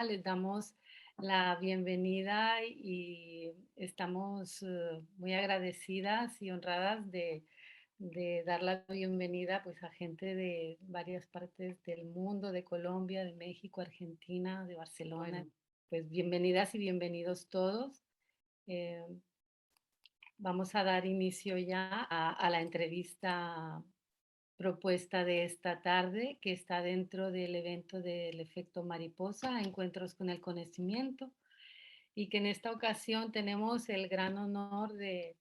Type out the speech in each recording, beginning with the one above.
Les damos la bienvenida y estamos muy agradecidas y honradas de dar la bienvenida pues, a gente de varias partes del mundo, de Colombia, de México, Argentina, de Barcelona. Bueno, pues bienvenidas y bienvenidos todos. Vamos a dar inicio ya a la entrevista propuesta de esta tarde, que está dentro del evento del Efecto Mariposa, Encuentros con el Conocimiento, y que en esta ocasión tenemos el gran honor de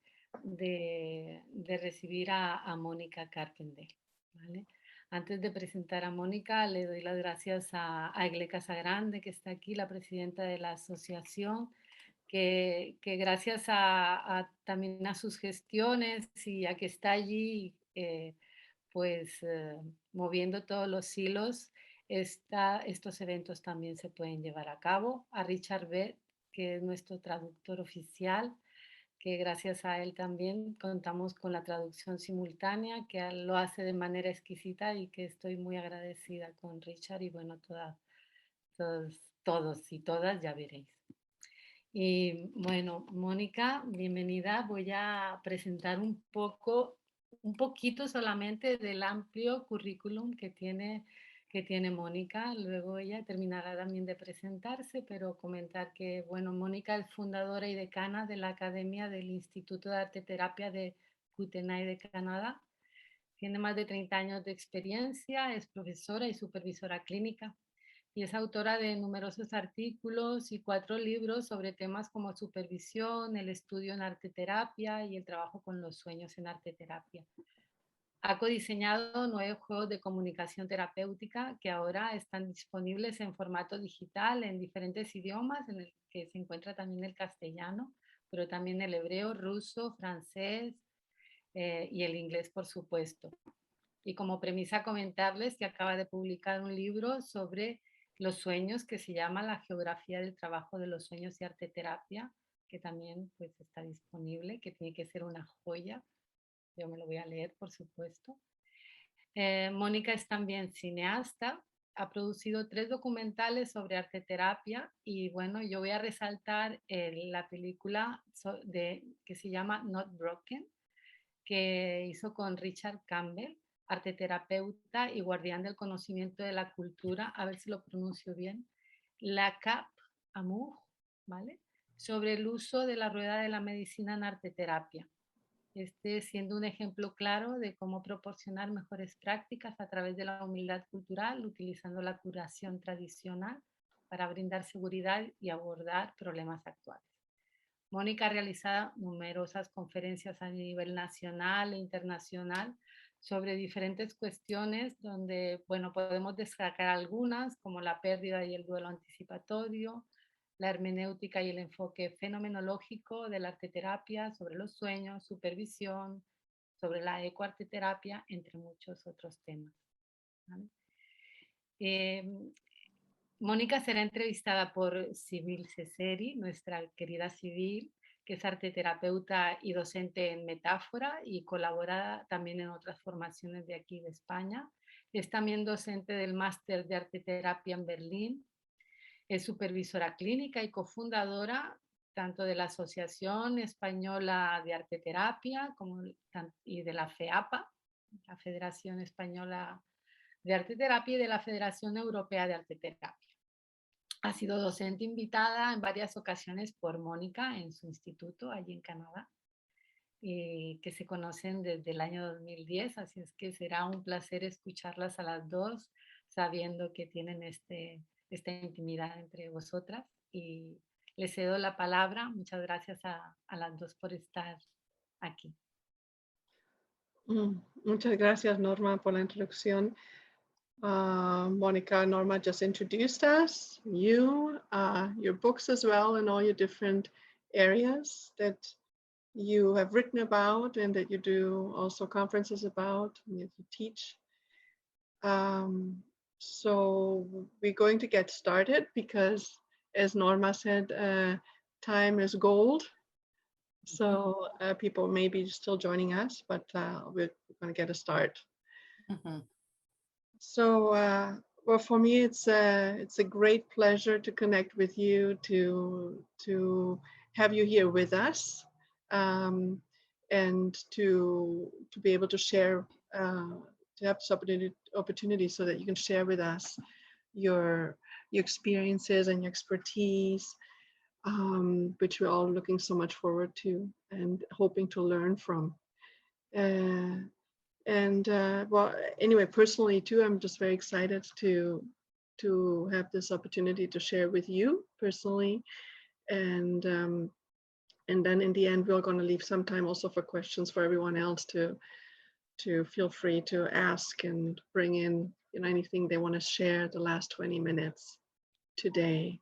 recibir a Monica Carpendale, ¿vale? Antes de presentar a Mónica, le doy las gracias a Egle Casagrande, que está aquí, la presidenta de la asociación, que gracias también a sus gestiones y a que está allí, moviendo todos los hilos, estos eventos también se pueden llevar a cabo. A Richard Beth, que es nuestro traductor oficial, que gracias a él también contamos con la traducción simultánea, que lo hace de manera exquisita y que estoy muy agradecida con Richard y bueno, todos y todas ya veréis. Y bueno, Mónica, bienvenida. Voy a presentar un poquito solamente del amplio currículum que tiene Mónica. Luego ella terminará también de presentarse, pero comentar que, bueno, Mónica es fundadora y decana de la Academia del Instituto de Arteterapia de Kootenay de Canadá. Tiene más de 30 años de experiencia, es profesora y supervisora clínica y es autora de numerosos artículos y 4 libros sobre temas como supervisión, el estudio en arteterapia y el trabajo con los sueños en arteterapia. Ha codiseñado 9 juegos de comunicación terapéutica que ahora están disponibles en formato digital en diferentes idiomas, en el que se encuentra también el castellano, pero también el hebreo, ruso, francés y el inglés, por supuesto. Y como premisa comentarles que acaba de publicar un libro sobre los sueños que se llama La geografía del trabajo de los sueños y arteterapia, que también pues está disponible, que tiene que ser una joya. Yo me lo voy a leer, por supuesto. Mónica es también cineasta, ha producido 3 documentales sobre arteterapia y bueno, yo voy a resaltar la película que se llama Not Broken, que hizo con Richard Campbell, arteterapeuta y guardián del conocimiento de la cultura, a ver si lo pronuncio bien, la Cap Amour, ¿vale? Sobre el uso de la rueda de la medicina en arteterapia. Siendo un ejemplo claro de cómo proporcionar mejores prácticas a través de la humildad cultural, utilizando la curación tradicional para brindar seguridad y abordar problemas actuales. Mónica ha realizado numerosas conferencias a nivel nacional e internacional sobre diferentes cuestiones donde, bueno, podemos destacar algunas como la pérdida y el duelo anticipatorio, la hermenéutica y el enfoque fenomenológico de la arteterapia, sobre los sueños, supervisión, sobre la ecoarteterapia, entre muchos otros temas, ¿vale? Mónica será entrevistada por Sibylle Cseri, nuestra querida Sibylle, que es arteterapeuta y docente en Metáfora y colabora también en otras formaciones de aquí de España. Es también docente del máster de arteterapia en Berlín. Es supervisora clínica y cofundadora tanto de la Asociación Española de Arteterapia y de la FEAPA, la Federación Española de Arteterapia, y de la Federación Europea de Arteterapia. Ha sido docente invitada en varias ocasiones por Mónica en su instituto allí en Canadá, que se conocen desde el año 2010, así es que será un placer escucharlas a las dos, sabiendo que tienen esta intimidad entre vosotras. Y les cedo la palabra. Muchas gracias a las dos por estar aquí. Muchas gracias, Norma, por la introducción. Monica and Norma just introduced us, your books as well, and all your different areas that you have written about and that you do also conferences about and that you teach. So we're going to get started because, as Norma said, time is gold. So people may be still joining us, but we're going to get a start. So Well, for me, it's a great pleasure to connect with you, to have you here with us, and to be able to share, to have this opportunity so that you can share with us your experiences and your expertise, which we're all looking so much forward to and hoping to learn from. Well, anyway, personally too, I'm just very excited to have this opportunity to share with you personally, and then in the end, we're going to leave some time also for questions for everyone else to feel free to ask and bring in, you know, anything they want to share the last 20 minutes today.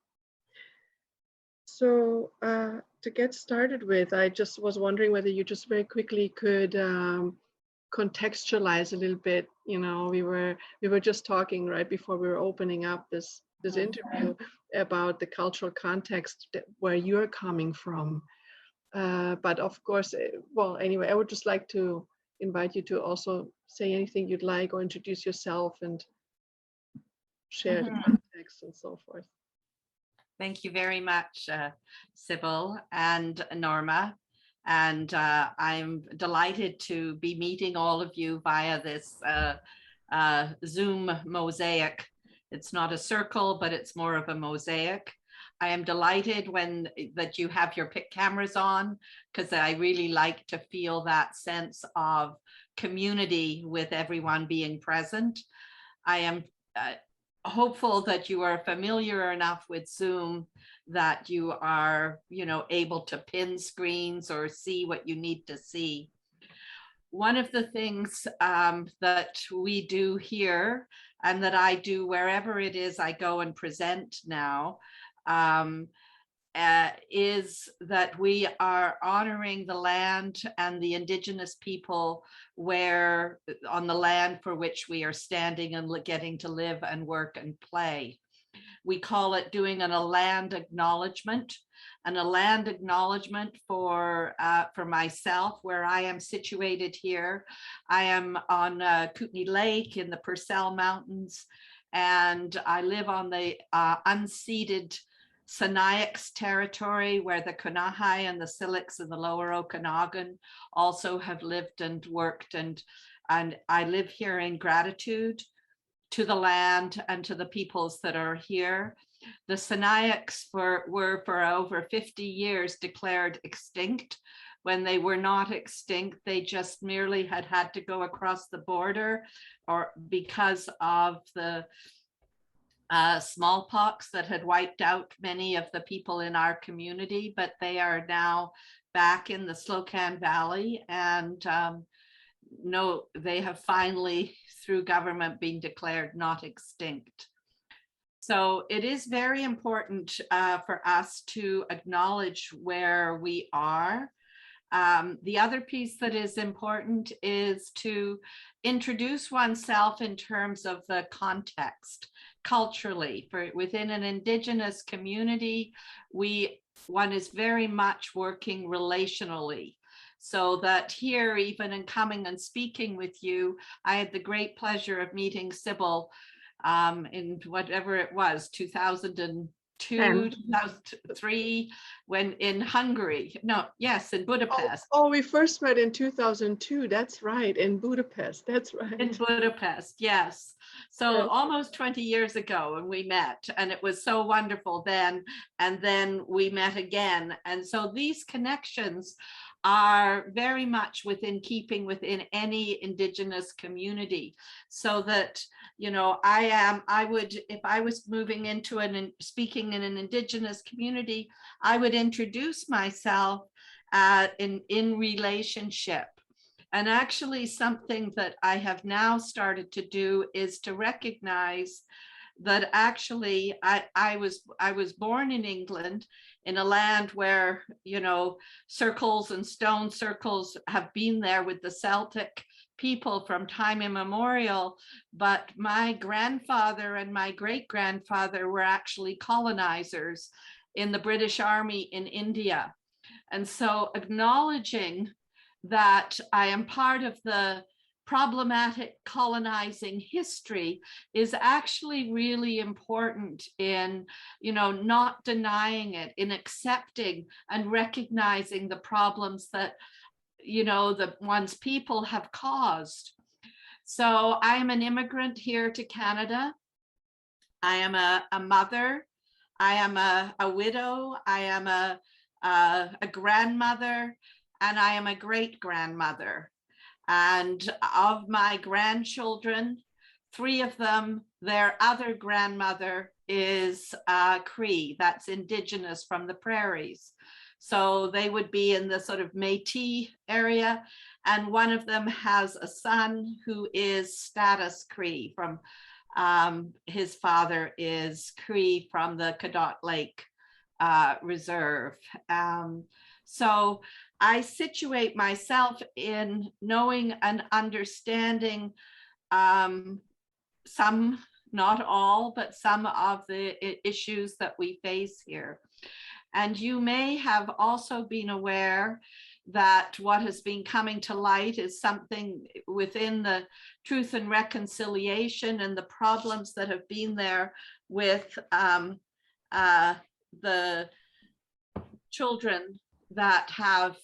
So to get started with, I just was wondering whether you just very quickly could contextualize a little bit. You know, we were just talking right before we were opening up this interview about the cultural context where you're coming from. But of course, well, anyway, I would just like to invite you to also say anything you'd like or introduce yourself and share the context and so forth. Thank you very much, Sibylle and Norma. And I'm delighted to be meeting all of you via this Zoom mosaic. It's not a circle, but it's more of a mosaic. I am delighted that you have your cameras on, because I really like to feel that sense of community with everyone being present. I am hopeful that you are familiar enough with Zoom that you are, you know, able to pin screens or see what you need to see. One of the things that we do here, and that I do wherever it is I go and present now, is that we are honoring the land and the Indigenous people on the land for which we are standing and getting to live and work and play. We call it doing a land acknowledgement, and a land acknowledgement for myself, where I am situated here. I am on Kootenay Lake in the Purcell Mountains, and I live on the unceded Sinixt territory, where the Kanahay and the Silix and the Lower Okanagan also have lived and worked, and I live here in gratitude to the land and to the peoples that are here. The Sinixt were for over 50 years declared extinct. When they were not extinct, they just merely had to go across the border, or because of the smallpox that had wiped out many of the people in our community, but they are now back in the Slocan Valley, and no, they have finally, through government, been declared not extinct. So it is very important for us to acknowledge where we are. The other piece that is important is to introduce oneself in terms of the context culturally. Within an Indigenous community, one is very much working relationally. So that here, even in coming and speaking with you, I had the great pleasure of meeting Sibylle in whatever it was, 2002, 2003, when in Hungary. No, yes, in Budapest. Oh, we first met in 2002. That's right, in Budapest. That's right. In Budapest, yes. So almost 20 years ago, when we met, and it was so wonderful then. And then we met again. And so these connections are very much within keeping within any Indigenous community, so that, you know, I would, if I was moving into speaking in an Indigenous community, I would introduce myself in relationship. And actually something that I have now started to do is to recognize that actually I was born in England, in a land where, you know, circles and stone circles have been there with the Celtic people from time immemorial, but my grandfather and my great-grandfather were actually colonizers in the British Army in India. And so acknowledging that I am part of the problematic colonizing history is actually really important in, not denying it, in accepting and recognizing the problems that, that one's people have caused. So I am an immigrant here to Canada. I am a mother. I am a widow. I am a grandmother, and I am a great grandmother. And of my grandchildren, 3 of them, their other grandmother is Cree, that's indigenous from the prairies. So they would be in the sort of Métis area. And one of them has a son who is status Cree from, his father is Cree from the Cadott Lake Reserve. So I situate myself in knowing and understanding some, not all, but some of the issues that we face here. And you may have also been aware that what has been coming to light is something within the Truth and Reconciliation and the problems that have been there with the children that have,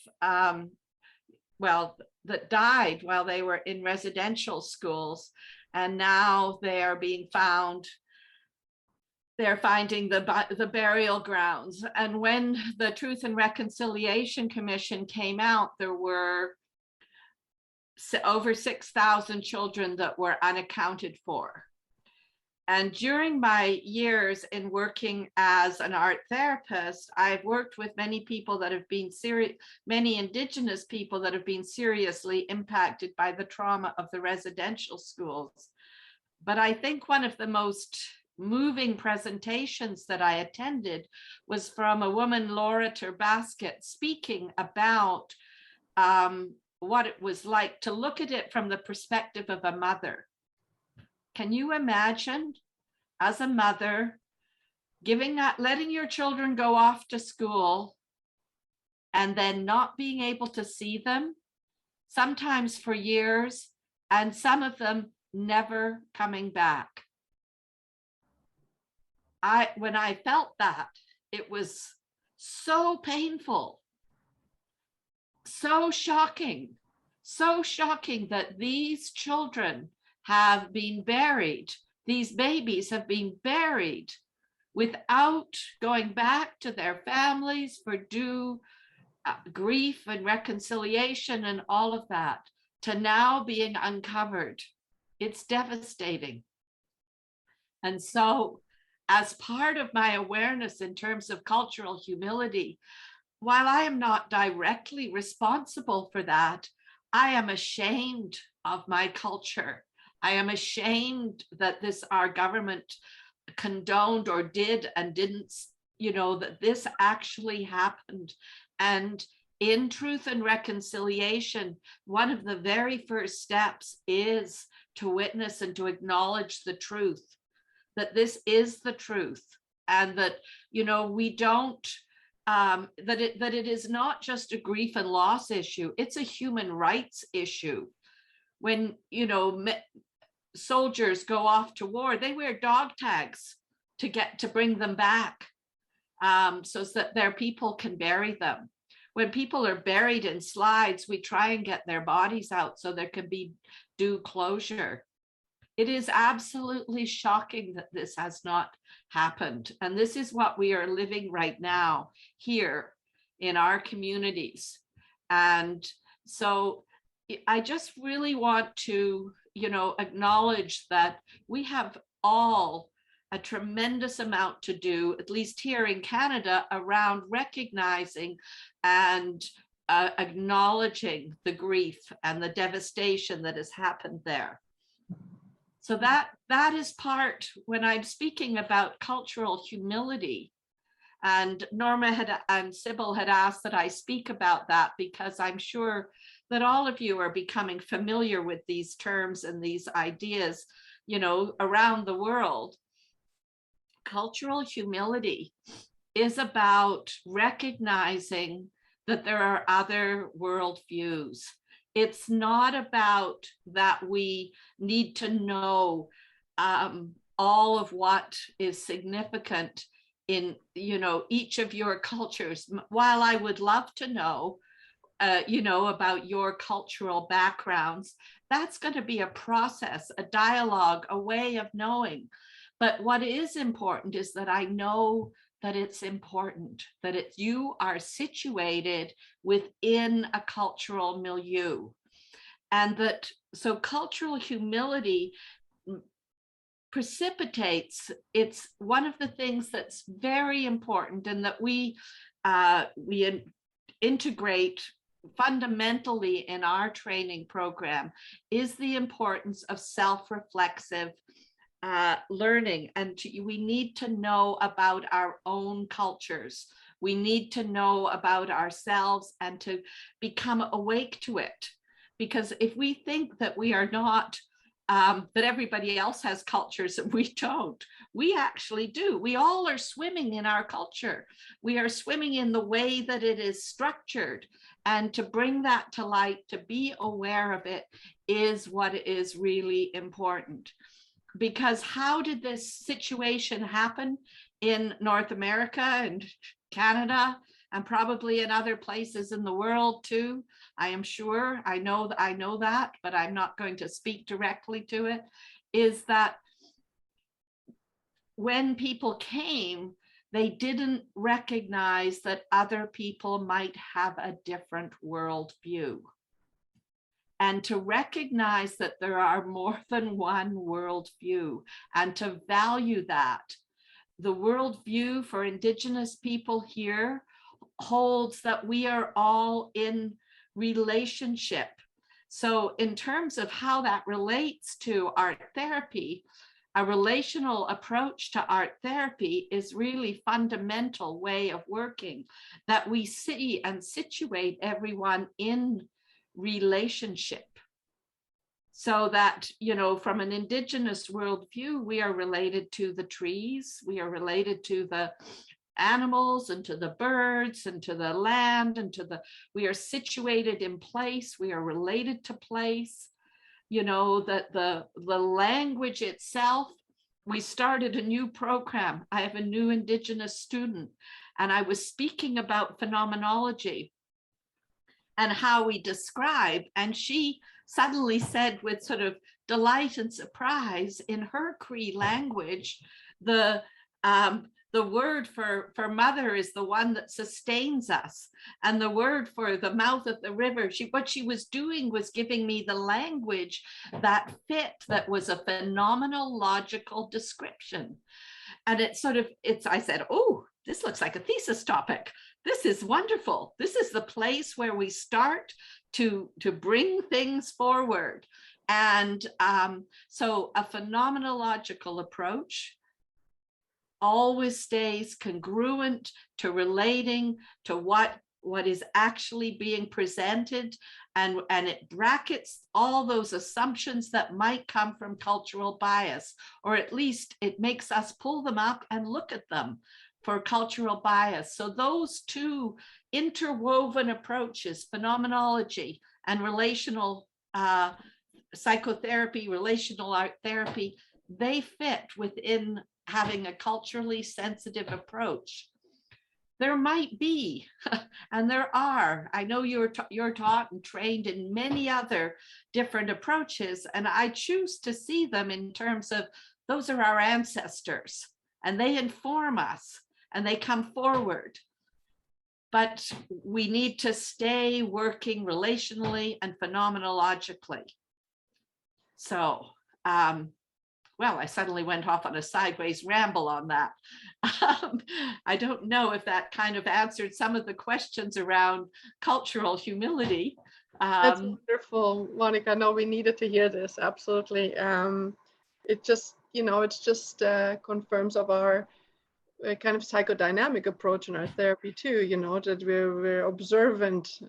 that died while they were in residential schools, and now they are being found. They're finding the burial grounds. And when the Truth and Reconciliation Commission came out, there were over 6,000 children that were unaccounted for. And during my years in working as an art therapist, I've worked with many people that have been many Indigenous people that have been seriously impacted by the trauma of the residential schools. But I think one of the most moving presentations that I attended was from a woman, Laura Terbasket, speaking about what it was like to look at it from the perspective of a mother. Can you imagine, as a mother, letting your children go off to school and then not being able to see them, sometimes for years, and some of them never coming back? When I felt that, it was so painful, so shocking that these children have been buried. These babies have been buried without going back to their families for due grief and reconciliation and all of that, to now being uncovered. It's devastating. And so, as part of my awareness in terms of cultural humility, while I am not directly responsible for that, I am ashamed of my culture. I am ashamed that our government condoned or did and didn't, that this actually happened. And in Truth and Reconciliation, one of the very first steps is to witness and to acknowledge the truth, that this is the truth, and that, we don't, that it is not just a grief and loss issue, it's a human rights issue. When, soldiers go off to war, they wear dog tags to bring them back, so that their people can bury them. When people are buried in slides, we try and get their bodies out so there can be due closure. It is absolutely shocking that this has not happened. And this is what we are living right now here in our communities. And so I just really want to, acknowledge that we have all a tremendous amount to do, at least here in Canada, around recognizing and acknowledging the grief and the devastation that has happened there. So that is part, when I'm speaking about cultural humility, and Norma and Sibylle had asked that I speak about that, because I'm sure that all of you are becoming familiar with these terms and these ideas, around the world. Cultural humility is about recognizing that there are other worldviews. It's not about that we need to know all of what is significant in, you know, each of your cultures. While I would love to know, you know, about your cultural backgrounds, that's going to be a process, a dialogue, a way of knowing. But what is important is that I know that it's important, that you are situated within a cultural milieu. And that, so cultural humility precipitates, it's one of the things that's very important, and that we integrate fundamentally in our training program, is the importance of self-reflexive learning. And we need to know about our own cultures. We need to know about ourselves and to become awake to it. Because if we think that we are not, that everybody else has cultures and we don't, we actually do. We all are swimming in our culture. We are swimming in the way that it is structured. And to bring that to light, to be aware of it, is what is really important. Because how did this situation happen in North America and Canada, and probably in other places in the world too? I am sure, I know that, but I'm not going to speak directly to it, is that when people came, they didn't recognize that other people might have a different worldview. And to recognize that there are more than one worldview, and to value that. The worldview for Indigenous people here holds that we are all in relationship. So in terms of how that relates to art therapy, a relational approach to art therapy is really fundamental way of working, that we see and situate everyone in relationship. So that, you know, from an Indigenous worldview, we are related to the trees, we are related to the animals and to the birds and to the land and to the, we are situated in place, we are related to place. You know, that the language itself, we started a new program. I have a new Indigenous student, and I was speaking about phenomenology and how we describe, and she suddenly said with sort of delight and surprise, in her Cree language, the word for mother is the one that sustains us. And the word for the mouth of the river, what she was doing was giving me the language that fit, that was a phenomenological description. And I said, oh, this looks like a thesis topic. This is wonderful. This is the place where we start to bring things forward. And so a phenomenological approach always stays congruent to relating to what is actually being presented, and it brackets all those assumptions that might come from cultural bias, or at least it makes us pull them up and look at them for cultural bias. So those two interwoven approaches, phenomenology and relational psychotherapy, relational art therapy, they fit within having a culturally sensitive approach. There might be, and there are, I know you're taught and trained in many other different approaches, and I choose to see them in terms of those are our ancestors, and they inform us, and they come forward. But we need to stay working relationally and phenomenologically. So, well, I suddenly went off on a sideways ramble on that. I don't know if that kind of answered some of the questions around cultural humility. That's wonderful, Monica. No, we needed to hear this, absolutely. It just, you know, it's just confirms of our kind of psychodynamic approach in our therapy too, you know, that we're observant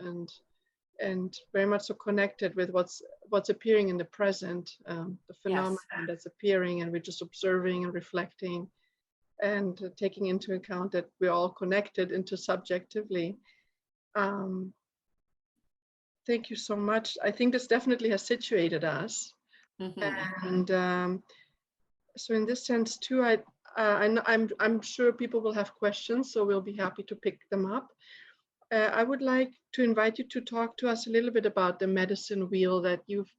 and very much so connected with what's appearing in the present, the phenomenon that's appearing, and we're just observing and reflecting and taking into account that we're all connected intersubjectively. Thank you so much. I think this definitely has situated us. And so in this sense too, I'm sure people will have questions, so we'll be happy to pick them up. I would like to invite you to talk to us a little bit about the medicine wheel that you've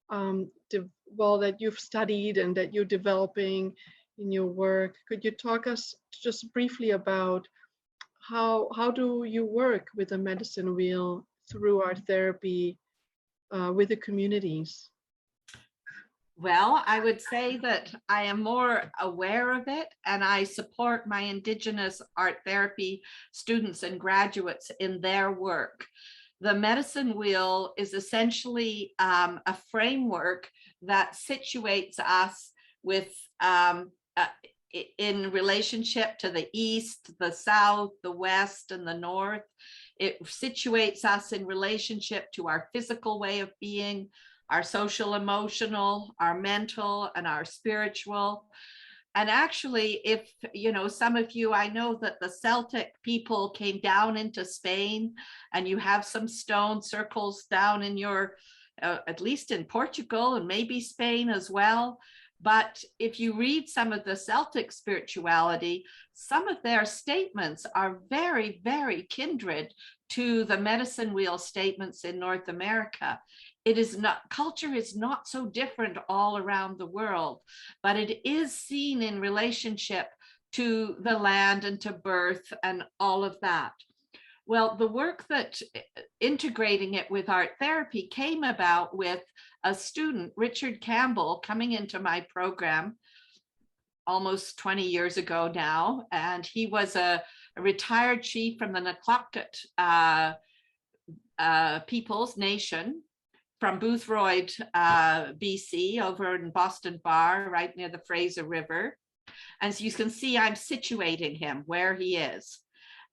that you've studied and that you're developing in your work. Could you talk us just briefly about how do you work with the medicine wheel through art therapy with the communities? Well, I would say that I am more aware of it, and I support my Indigenous art therapy students and graduates in their work. The medicine wheel is essentially a framework that situates us with in relationship to the East, the South, the West, and the North. It situates us in relationship to our physical way of being, our social, emotional, our mental, and our spiritual. And actually, if, you know, some of you, I know that the Celtic people came down into Spain, and you have some stone circles down in your, at least in Portugal and maybe Spain as well. But if you read some of the Celtic spirituality, some of their statements are very, very kindred to the medicine wheel statements in North America. It is not, culture is not so different all around the world, but it is seen in relationship to the land and to birth and all of that. Well, the work that integrating it with art therapy came about with a student, Richard Campbell, coming into my program almost 20 years ago now. And he was a retired chief from the Naklakut Peoples Nation from Boothroyd, BC, over in Boston Bar, right near the Fraser River. And so you can see I'm situating him where he is.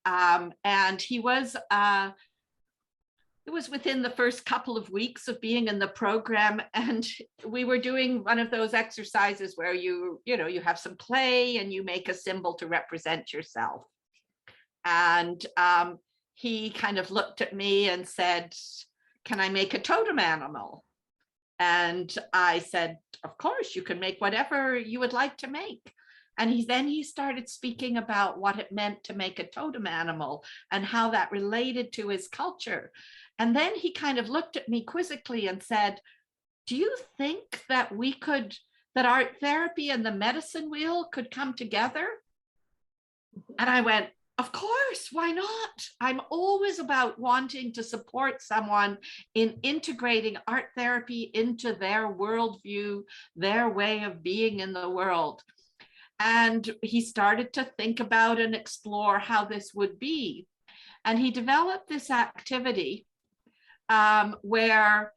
And he was, it was within the first couple of weeks of being in the program, and we were doing one of those exercises where you have some clay and you make a symbol to represent yourself. And he kind of looked at me and said, "Can I make a totem animal?" And I said, "Of course, you can make whatever you would like to make." And he started speaking about what it meant to make a totem animal and how that related to his culture. And then he kind of looked at me quizzically and said, "Do you think that that art therapy and the medicine wheel could come together?" And I went, "Of course, why not? I'm always about wanting to support someone in integrating art therapy into their worldview, their way of being in the world." And he started to think about and explore how this would be. And he developed this activity where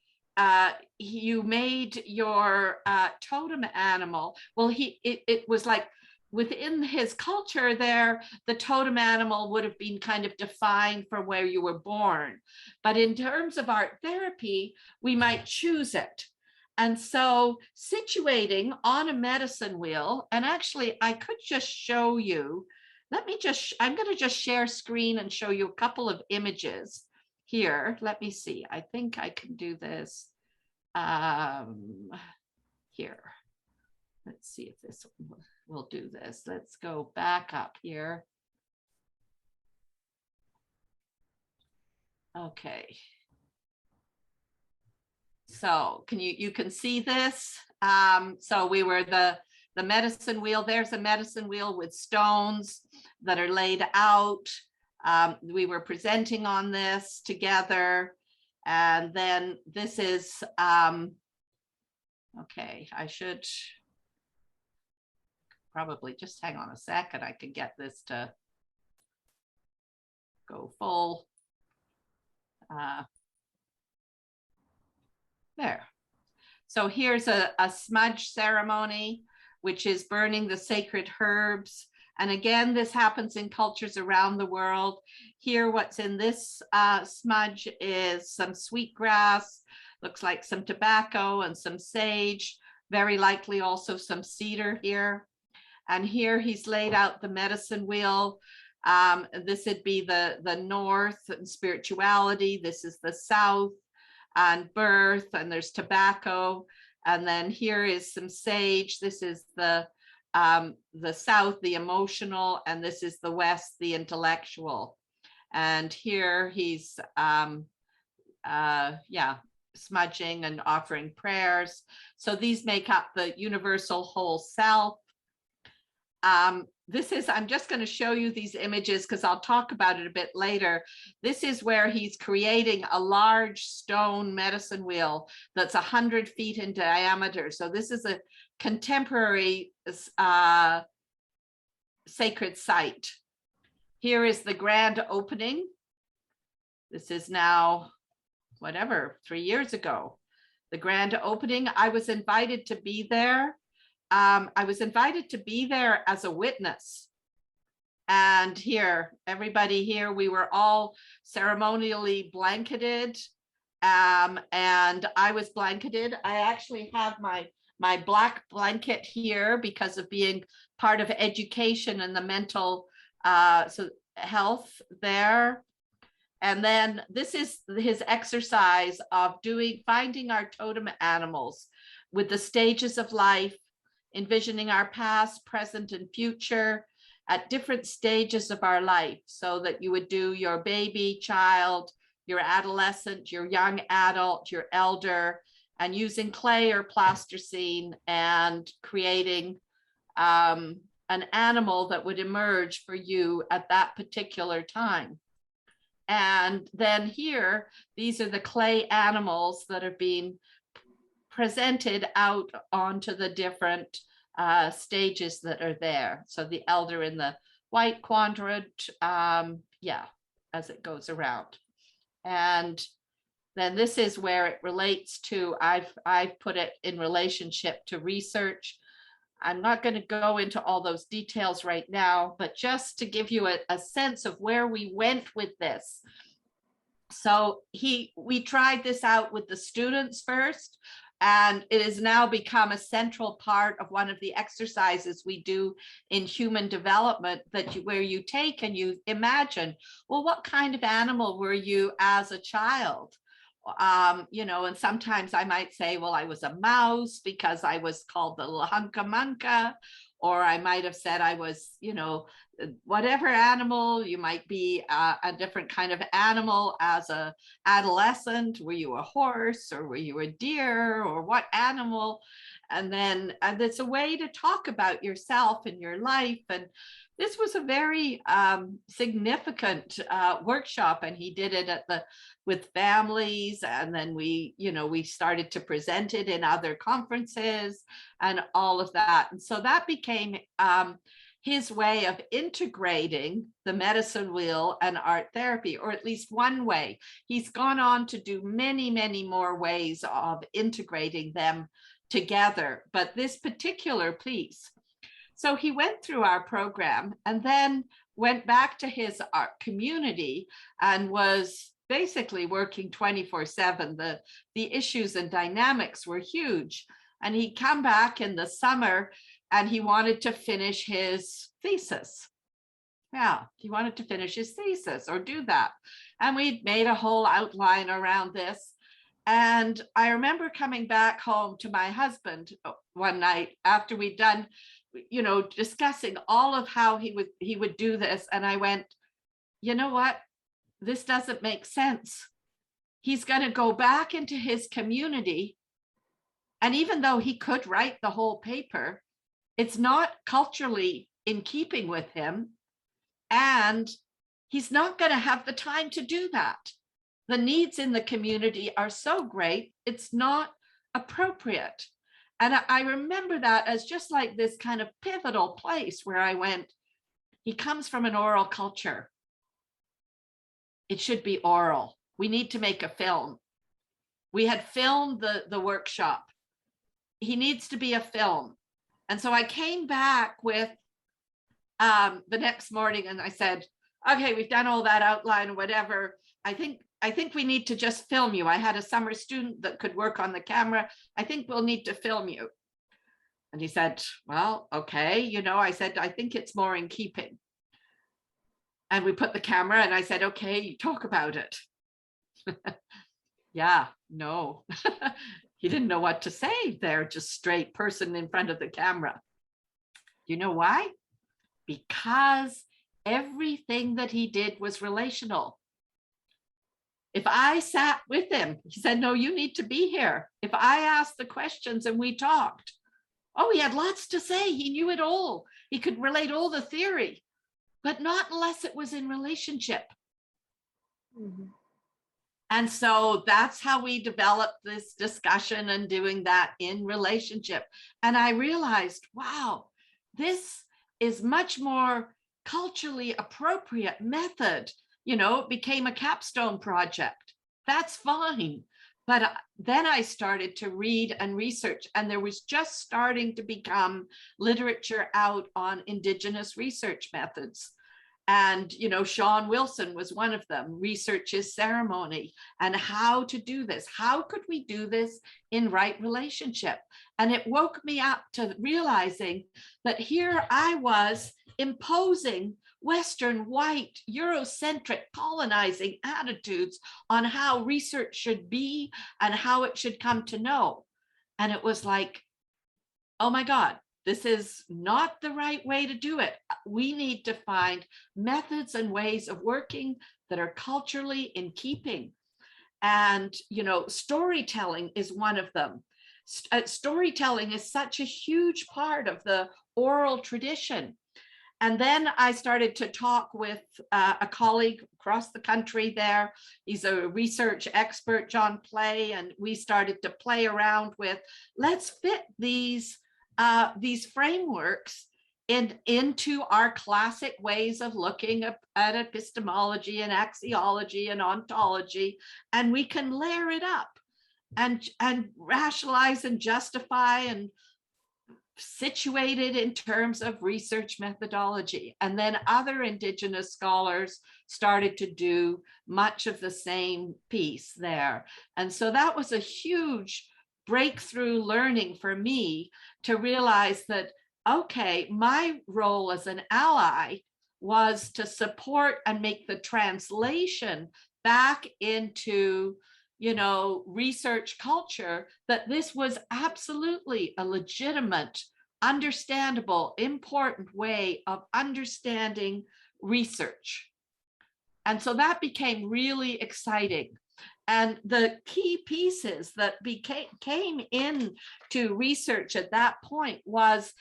you made your totem animal. Well, it was like within his culture there, the totem animal would have been kind of defined for where you were born. But in terms of art therapy, we might choose it. And so situating on a medicine wheel, and actually I could just show you, I'm going to just share screen and show you a couple of images here. Let me see, I think I can do this here. Let's see if this will do this. Let's go back up here. Okay. So you can see this. So we were the medicine wheel. There's a medicine wheel with stones that are laid out. We were presenting on this together. And then this is, okay, I should probably just hang on a second. I can get this to go full. There. So here's a smudge ceremony, which is burning the sacred herbs. And again, this happens in cultures around the world. Here, what's in this smudge is some sweetgrass, looks like some tobacco and some sage, very likely also some cedar here. And here he's laid out the medicine wheel. This would be the north and spirituality. This is the south. and birth, and there's tobacco. And then here is some sage. This is the south, the emotional, and this is the west, the intellectual. And here he's smudging and offering prayers. So these make up the universal whole self. I'm just going to show you these images because I'll talk about it a bit later. This is where he's creating a large stone medicine wheel that's 100 feet in diameter. So this is a contemporary sacred site. Here is the grand opening. This is now, 3 years ago. The grand opening, I was invited to be there. I was invited to be there as a witness. And here, everybody here, we were all ceremonially blanketed. And I was blanketed. I actually have my black blanket here because of being part of education and the mental health there. And then this is his exercise of finding our totem animals with the stages of life, envisioning our past, present, and future at different stages of our life, so that you would do your baby, child, your adolescent, your young adult, your elder, and using clay or plasticine and creating an animal that would emerge for you at that particular time. And then here, these are the clay animals that are being presented out onto the different stages that are there. So the elder in the white quadrant, as it goes around. And then this is where it relates to, I've put it in relationship to research. I'm not going to go into all those details right now, but just to give you a sense of where we went with this. So we tried this out with the students first, and it has now become a central part of one of the exercises we do in human development, where you take and you imagine, well, what kind of animal were you as a child? And sometimes I might say, well, I was a mouse because I was called the lahunka manka, or I might have said I was, whatever animal. You might be a different kind of animal as a adolescent. Were you a horse, or were you a deer, or what animal? And then it's a way to talk about yourself and your life. And this was a very significant workshop, and he did it with families, and then we started to present it in other conferences and all of that. And so that became his way of integrating the medicine wheel and art therapy, or at least one way. He's gone on to do many, many more ways of integrating them together, but this particular piece. So he went through our program and then went back to his art community and was basically working 24/7. The issues and dynamics were huge. And he'd come back in the summer and he wanted to finish his thesis. Yeah, he wanted to finish his thesis or do that. And we'd made a whole outline around this. And I remember coming back home to my husband one night after we'd done, discussing all of how he would do this. And I went, you know what? This doesn't make sense. He's going to go back into his community. And even though he could write the whole paper, it's not culturally in keeping with him. And he's not going to have the time to do that. The needs in the community are so great, it's not appropriate. And I remember that as just like this kind of pivotal place where I went, he comes from an oral culture. It should be oral. We need to make a film. We had filmed the workshop. He needs to be a film. And so I came back with the next morning and I said, okay, we've done all that outline or whatever. I think we need to just film you. I had a summer student that could work on the camera. I think we'll need to film you. And he said, well, okay. I said, I think it's more in keeping. And we put the camera and I said, okay, you talk about it. Yeah, no. He didn't know what to say there, just straight person in front of the camera. You know why? Because everything that he did was relational. If I sat with him, he said, no, you need to be here. If I asked the questions and we talked, oh, he had lots to say. He knew it all. He could relate all the theory, but not unless it was in relationship. Mhm. And so that's how we developed this discussion and doing that in relationship. And I realized, wow, this is much more culturally appropriate method. You know, it became a capstone project. That's fine. But then I started to read and research, and there was just starting to become literature out on Indigenous research methods. And, you know, Sean Wilson was one of them, Research is Ceremony, and how to do this. How could we do this in right relationship? And it woke me up to realizing that here I was imposing Western, white, Eurocentric, colonizing attitudes on how research should be and how it should come to know. And it was like, oh my God, this is not the right way to do it. We need to find methods and ways of working that are culturally in keeping. And, you know, storytelling is one of them. Storytelling is such a huge part of the oral tradition. And then I started to talk with a colleague across the country there. He's a research expert, John Play, and we started to play around with, let's fit these frameworks into our classic ways of looking at epistemology and axiology and ontology, and we can layer it up and rationalize and justify and situated in terms of research methodology. And then other Indigenous scholars started to do much of the same piece there. And so that was a huge breakthrough learning for me to realize that, okay, my role as an ally was to support and make the translation back into, you know, research culture, that this was absolutely a legitimate, understandable, important way of understanding research. And so that became really exciting. And the key pieces that came into research at that point was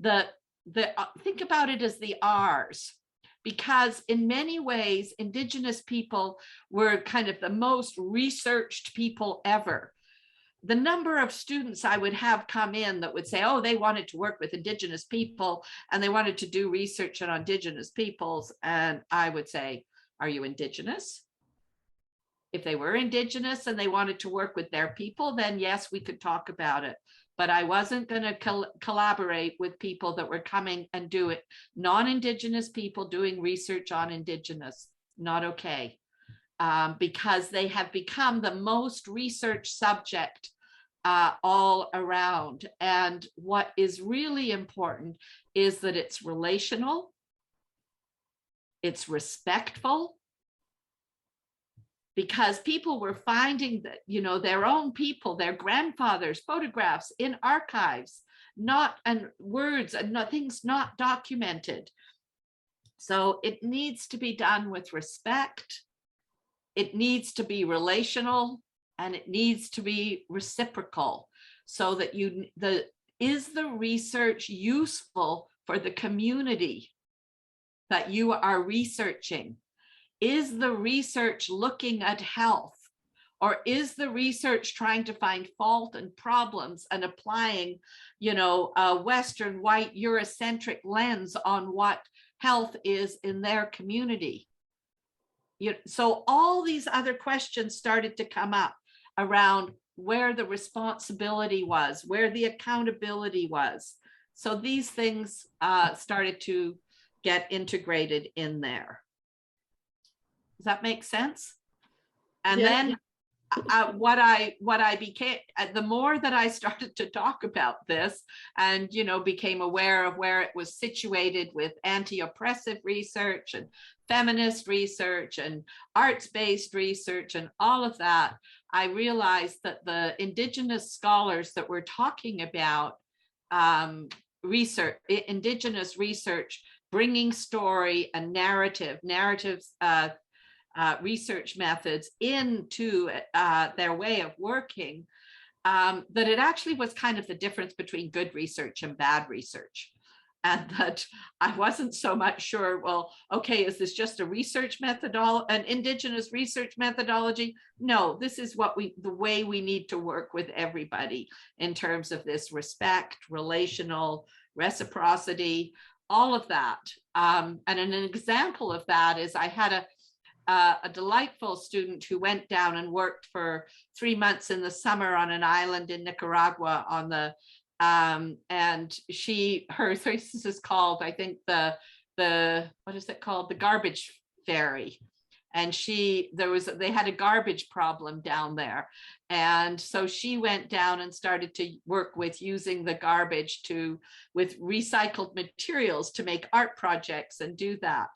think about it as the R's. Because in many ways, Indigenous people were kind of the most researched people ever. The number of students I would have come in that would say, oh, they wanted to work with Indigenous people and they wanted to do research on Indigenous peoples. And I would say, are you Indigenous? If they were Indigenous and they wanted to work with their people, then yes, we could talk about it. But I wasn't going to collaborate with people that were coming and do it. Non-Indigenous people doing research on Indigenous, not okay. Because they have become the most researched subject all around. And what is really important is that it's relational, it's respectful, because people were finding that, you know, their own people, their grandfathers' photographs in archives, and words and things not documented. So it needs to be done with respect. It needs to be relational, and it needs to be reciprocal, so that is the research useful for the community that you are researching? Is the research looking at health, or is the research trying to find fault and problems and applying, you know, a Western, white, Eurocentric lens on what health is in their community? So all these other questions started to come up around where the responsibility was, where the accountability was. So these things started to get integrated in there. Does that make sense? And then what I became, the more that I started to talk about this and, you know, became aware of where it was situated with anti-oppressive research and feminist research and arts-based research and all of that, I realized that the Indigenous scholars that we're talking about, Indigenous research, bringing story and narratives, research methods into their way of working, that it actually was kind of the difference between good research and bad research. And that I wasn't so much sure, well, okay, is this just a research methodology, an Indigenous research methodology? No, this is the way we need to work with everybody in terms of this respect, relational, reciprocity, all of that. And an example of that is I had a delightful student who went down and worked for 3 months in the summer on an island in Nicaragua on the and her thesis is called, I think, the what is it called? The garbage fairy. And they had a garbage problem down there. And so she went down and started to work with using the garbage with recycled materials to make art projects and do that.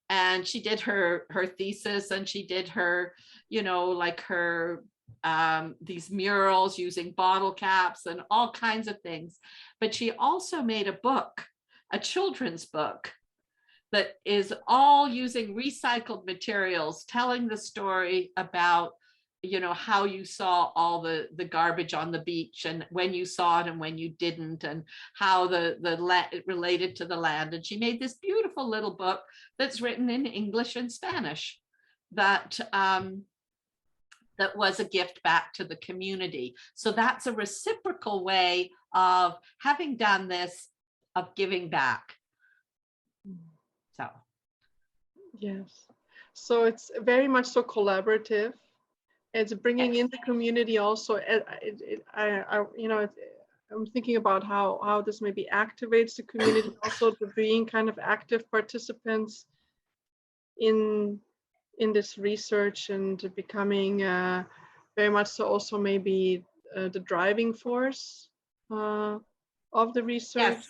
And she did her thesis, and she did her, you know, like her these murals using bottle caps and all kinds of things. But she also made a book, a children's book, that is all using recycled materials, telling the story about, you know, how you saw all the garbage on the beach and when you saw it and when you didn't, and how it related to the land. And she made this beautiful little book that's written in English and Spanish that that was a gift back to the community. So that's a reciprocal way of having done this, of giving back. So. Yes. So it's very much so collaborative. It's bringing in the community also. I'm thinking about how this maybe activates the community also to being kind of active participants in this research and becoming very much so also maybe the driving force of the research. Yes.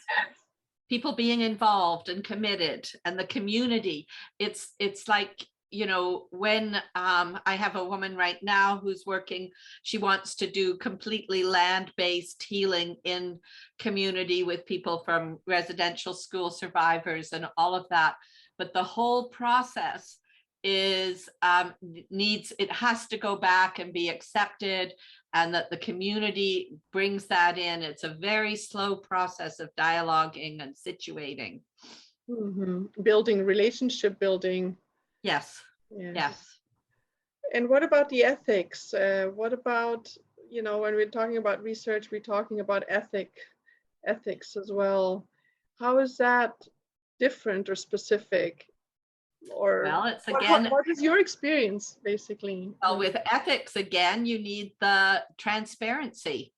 People being involved and committed, and the community. It's like, you know, when I have a woman right now who's working, she wants to do completely land-based healing in community with people from residential school survivors and all of that. But the whole process is it has to go back and be accepted, and that the community brings that in. It's a very slow process of dialoguing and situating. Mm-hmm. Building, relationship building. Yes. Yes. And what about the ethics? What about, you know, when we're talking about research, we're talking about ethics as well. How is that different or specific? Or well, it's again, what is your experience basically? Well, with ethics, again, you need the transparency.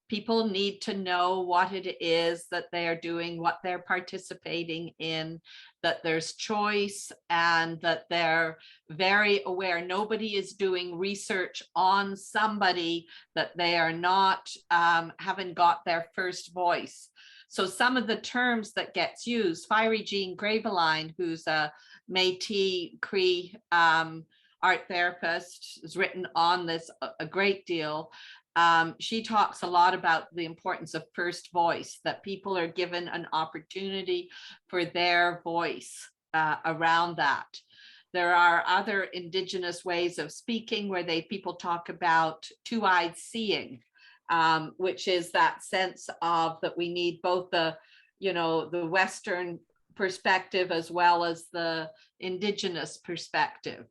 People need to know what it is that they are doing, what they're participating in, that there's choice, and that they're very aware. Nobody is doing research on somebody that they are not, haven't got their first voice. So some of the terms that gets used, Fiery Jean Graveline, who's a Métis Cree art therapist, has written on this a great deal. She talks a lot about the importance of first voice, that people are given an opportunity for their voice around that. There are other Indigenous ways of speaking where people talk about two-eyed seeing, which is that sense of that we need both the, you know, the Western perspective as well as the Indigenous perspective.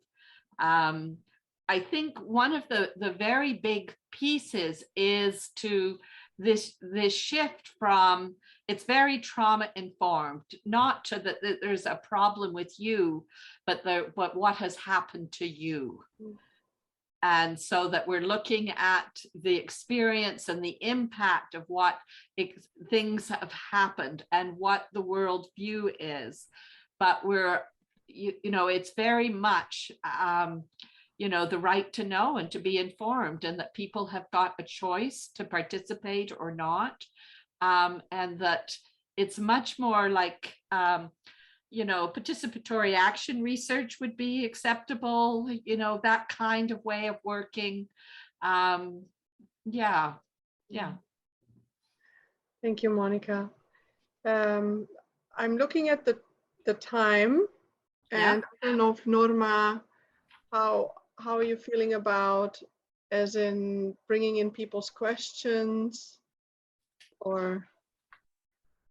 I think one of the very big pieces is to this shift from, it's very trauma informed, not to that there's a problem with you, but what has happened to you. And so that we're looking at the experience and the impact of what things have happened and what the world view is. But we're, you know, it's very much, you know, the right to know and to be informed, and that people have got a choice to participate or not. And that it's much more like, you know, participatory action research would be acceptable, you know, that kind of way of working. Yeah. Thank you, Monica. I'm looking at the time, and I don't know if Norma, how are you feeling about, as in bringing in people's questions, or?